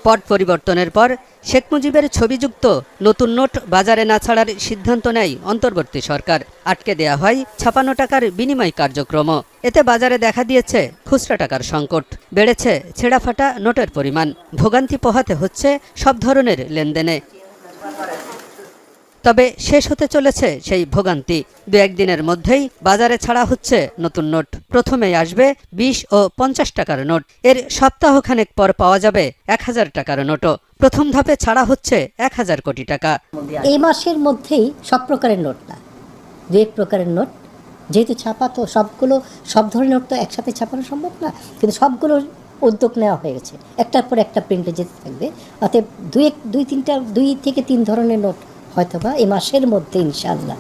পট পরিবর্তনের পর শেখ মুজিবের ছবিযুক্ত নতুন নোট বাজারে না ছাড়ার সিদ্ধান্ত নেয় অন্তর্বর্তী সরকার। আটকে দেয়া হয় ৫৬ টাকার বিনিময় কার্যক্রম। এতে বাজারে দেখা দিয়েছে খুচরা টাকার সংকট, বেড়েছে ছেঁড়াফাটা নোটের পরিমাণ, ভোগান্তি পোহাতে হচ্ছে সব ধরনের লেনদেনে। তবে শেষ হতে চলেছে সেই ভোগান্তি। দু একদিনের মধ্যেই বাজারে ছাড়া হচ্ছে নতুন নোট। প্রথমেই আসবে ২০ ও ৫০ টাকার নোট। এর সপ্তাহখানেক পর পাওয়া যাবে ১,০০০ টাকার নোটও। প্রথম ধাপে ছাড়া হচ্ছে ১,০০০ কোটি টাকা। এই মাসের মধ্যেই সব প্রকারের নোট না, দু এক প্রকারের নোট, যেহেতু ছাপা তো সব ধরনের নোট তো একসাথে ছাপানো সম্ভব না, কিন্তু সবগুলোর উদ্যোগ নেওয়া হয়ে গেছে। একটার পর একটা প্রিন্টে যেতে থাকবে। অতএব দুই থেকে তিন ধরনের নোট হয়তোবা এই মাসের মধ্যে ইনশাআল্লাহ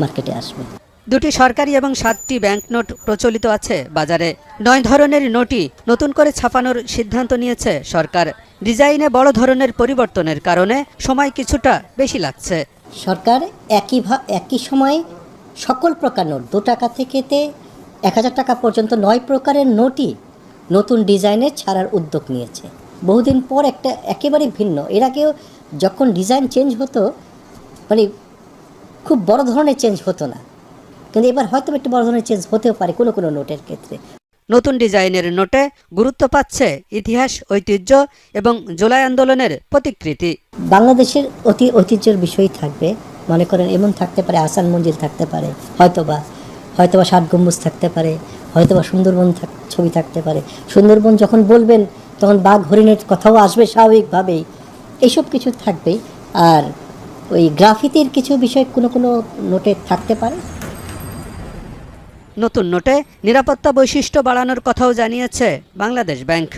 মার্কেটে আসবে। দুটি সরকারি এবং ৭টি ব্যাংক নোট প্রচলিত আছে বাজারে। ৯ ধরনের নোটই নতুন করে ছাপানোর সিদ্ধান্ত নিয়েছে সরকার। ডিজাইনে বড় ধরনের পরিবর্তনের কারণে সময় কিছুটা বেশি লাগছে। সরকার একই সময়ে সকল প্রকার নোট ২ টাকা থেকে ১,০০০ টাকা পর্যন্ত ৯ প্রকারের নোটই নতুন ডিজাইনে ছাড়ার উদ্যোগ নিয়েছে। বহুদিন পর একটা একেবারে ভিন্ন। এর আগেও যখন ডিজাইন চেঞ্জ হতো, মানে খুব বড় ধরনের চেঞ্জ হতো না, কিন্তু এবার হয়তো একটু বড় ধরনের চেঞ্জ হতেও পারে কোনো কোনো নোটের ক্ষেত্রে। নতুন ডিজাইনের নোটে গুরুত্ব পাচ্ছে ইতিহাস, ঐতিহ্য এবং জুলাই আন্দোলনের প্রতিকৃতি। বাংলাদেশের ঐতিহ্যের বিষয় থাকবে। মনে করেন এমন থাকতে পারে, আহসান মঞ্জিল থাকতে পারে, হয়তোবা ৭ গম্বুজ থাকতে পারে, হয়তোবা সুন্দরবন ছবি থাকতে পারে। সুন্দরবন যখন বলবেন তখন বাঘ হরিণের কথাও আসবে স্বাভাবিকভাবেই। এইসব কিছু থাকবেই। আর ওই গ্রাফিতির কিছু বিষয় কোনো নোটে থাকতে পারে। নতুন নোটে নিরাপত্তা বৈশিষ্ট্য বাড়ানোর কথাও জানিয়েছে বাংলাদেশ ব্যাংক।